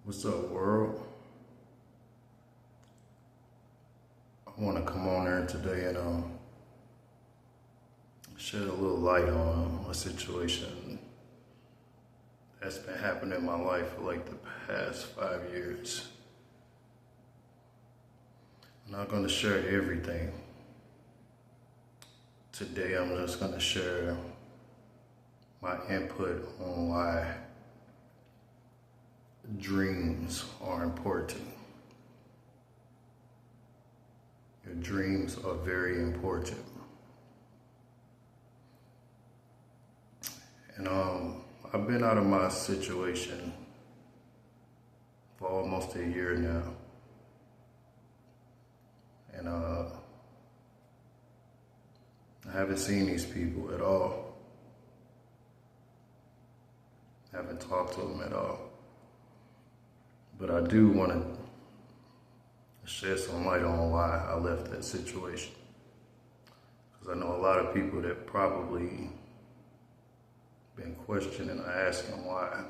What's up, world? I want to come on there today and shed a little light on a situation that's been happening in my life for like the past 5 years. I'm not going to share everything. Today I'm just going to share my input on why dreams are important. Your dreams are very important. And I've been out of my situation for almost a year now. And I haven't seen these people at all. I haven't talked to them at all. But I do want to shed some light on why I left that situation. Because I know a lot of people that probably been questioning or asking why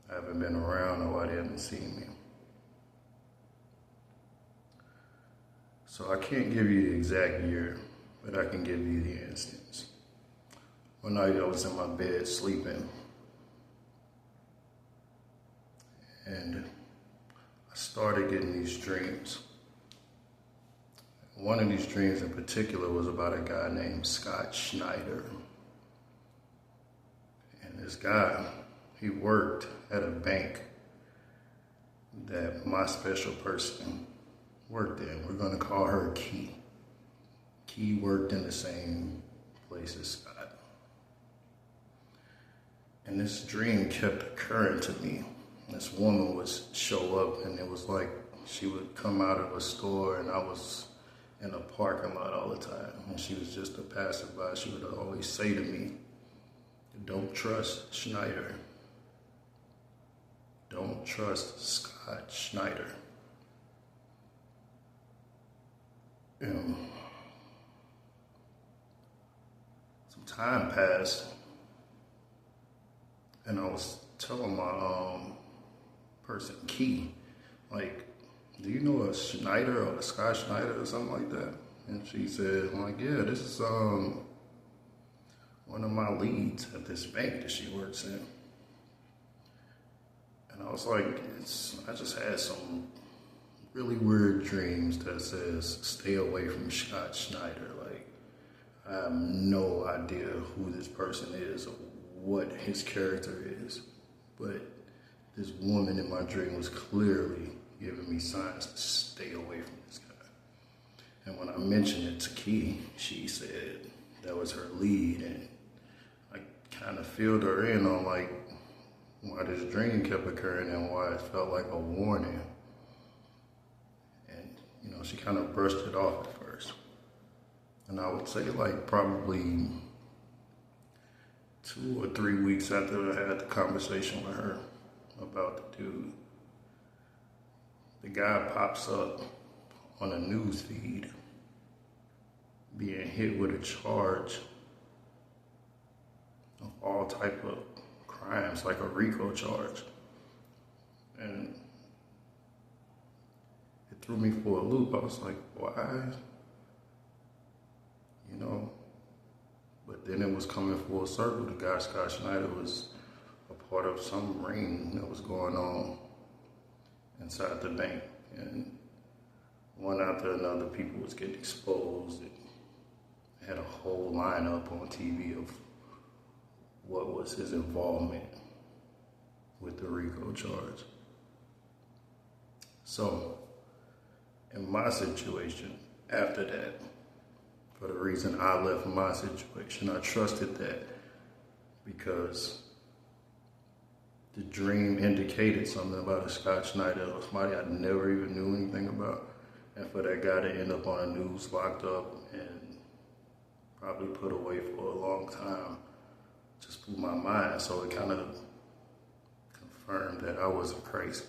I haven't been around or why they haven't seen me. So I can't give you the exact year, but I can give you the instance. One night I was in my bed sleeping, and I started getting these dreams. One of these dreams in particular was about a guy named Scott Schneider. And this guy, he worked at a bank that my special person worked in. We're going to call her Key. Key worked in the same place as Scott. And this dream kept occurring to me. This woman would show up, and it was like she would come out of a store, and I was in a parking lot all the time, and she was just a passerby. She would always say to me, "Don't trust Schneider. Don't trust Scott Schneider." And some time passed, and I was telling my person Key, like, "Do you know a Schneider or a Scott Schneider or something like that?" And she said, I'm like, "Yeah, this is one of my leads at this bank that she works in." And I was like, I just had some really weird dreams that says stay away from Scott Schneider. Like, I have no idea who this person is or what his character is, but this woman in my dream was clearly giving me signs to stay away from this guy. And when I mentioned it to Key, she said that was her lead, and I kind of filled her in on like why this dream kept occurring and why it felt like a warning. And she kind of brushed it off at first. And I would say like probably 2 or 3 weeks after I had the conversation with her about the dude, the guy pops up on a news feed being hit with a charge of all type of crimes, like a RICO charge. And it threw me for a loop. I was like, why? But then it was coming full circle. The guy, Scott Schneider, was a part of some ring that was going on inside the bank. And one after another, people was getting exposed. It had a whole lineup on TV of what was his involvement with the RICO charge. So, in my situation, after that, for the reason I left my situation, I trusted that because the dream indicated something about a Scott Schneider, or somebody I never even knew anything about. And for that guy to end up on the news, locked up, and probably put away for a long time, just blew my mind. So it kind of confirmed that I wasn't crazy.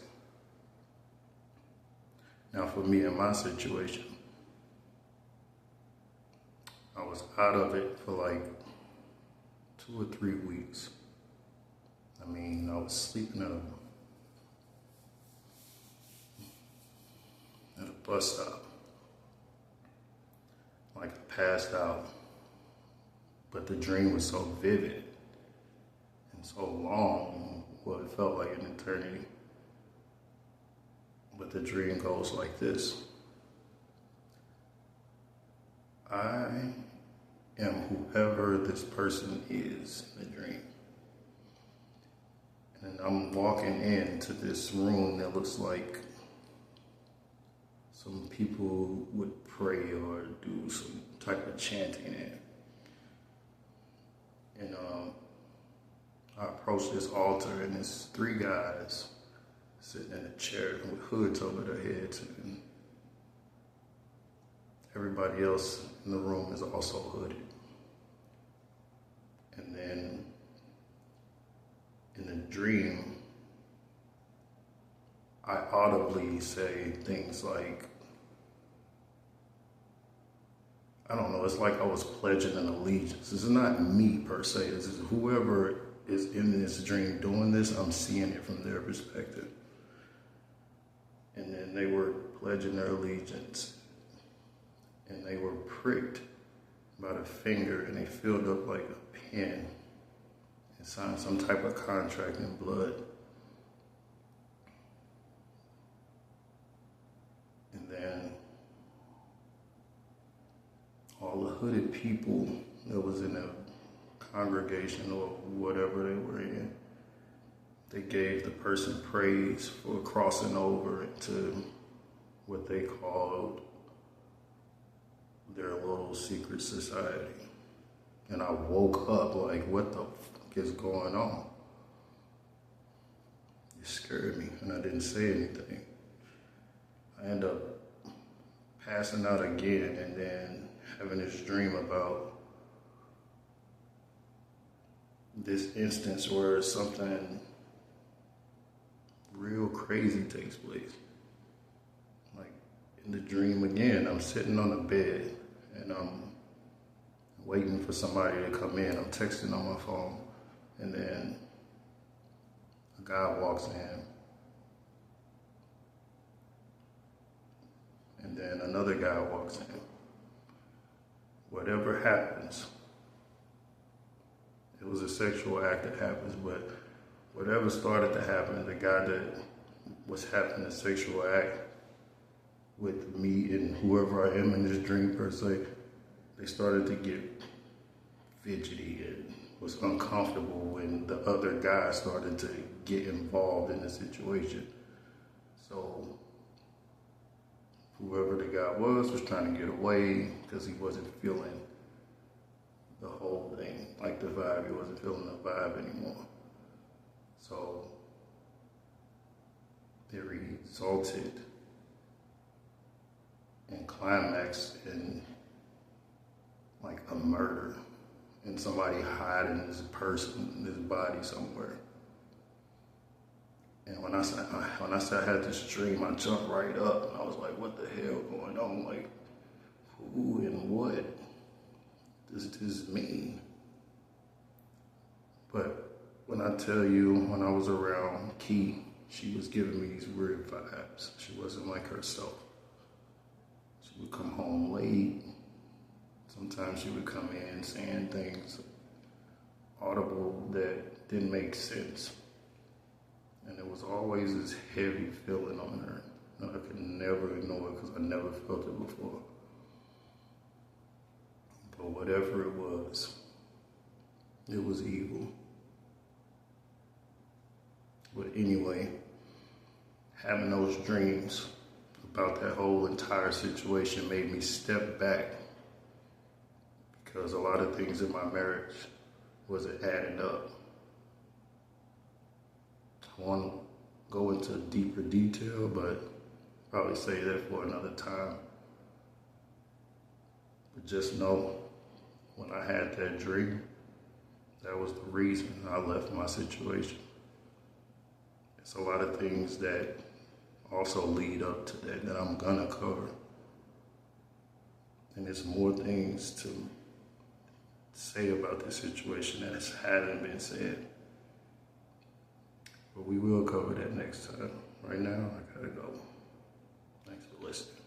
Now for me in my situation, I was out of it for like 2 or 3 weeks. I was sleeping bus stop. Like I passed out. But the dream was so vivid and so long, well, it felt like an eternity. But the dream goes like this. I am whoever this person is in the dream. And I'm walking into this room that looks like some people would pray or do some type of chanting in. And I approach this altar, and there's 3 guys sitting in a chair with hoods over their heads, and everybody else in the room is also hooded. And then in the dream, I audibly say things like, I don't know, it's like I was pledging an allegiance. This is not me per se, this is whoever is in this dream doing this, I'm seeing it from their perspective. And then they were pledging their allegiance, and they were pricked by the finger, and they filled up like a pen and signed some type of contract in blood. And then all the hooded people that was in the congregation or whatever they were in, they gave the person praise for crossing over into what they called their little secret society. And I woke up like, what the fuck is going on? It scared me, and I didn't say anything. I ended up passing out again, and then having this dream about this instance where something real crazy takes place. Like in the dream again, I'm sitting on a bed and I'm waiting for somebody to come in. I'm texting on my phone, and then a guy walks in, and then another guy walks in. Whatever happens, it was a sexual act that happens, but whatever started to happen, the guy that was having the sexual act with me and whoever I am in this dream per se, they started to get fidgety and was uncomfortable when the other guy started to get involved in the situation. So whoever the guy was trying to get away because he wasn't feeling the whole thing, like the vibe. He wasn't feeling the vibe anymore. So it resulted and climaxed in like a murder and somebody hiding this person, this body somewhere. And when I said I had this dream, I jumped right up and I was like, what the hell going on? Like, who and what does this mean? But when I tell you, when I was around Key, she was giving me these weird vibes. She wasn't like herself. She would come home late. Sometimes she would come in saying things audible that didn't make sense. And there was always this heavy feeling on her that I could never ignore because I never felt it before. But whatever it was evil. But anyway, having those dreams about that whole entire situation made me step back, because a lot of things in my marriage wasn't adding up. I want to go into deeper detail, but probably say that for another time. But just know, when I had that dream, that was the reason I left my situation. It's a lot of things that also lead up to that I'm gonna cover. And there's more things to say about this situation that hasn't been said. But we will cover that next time. Right now, I gotta go. Thanks for listening.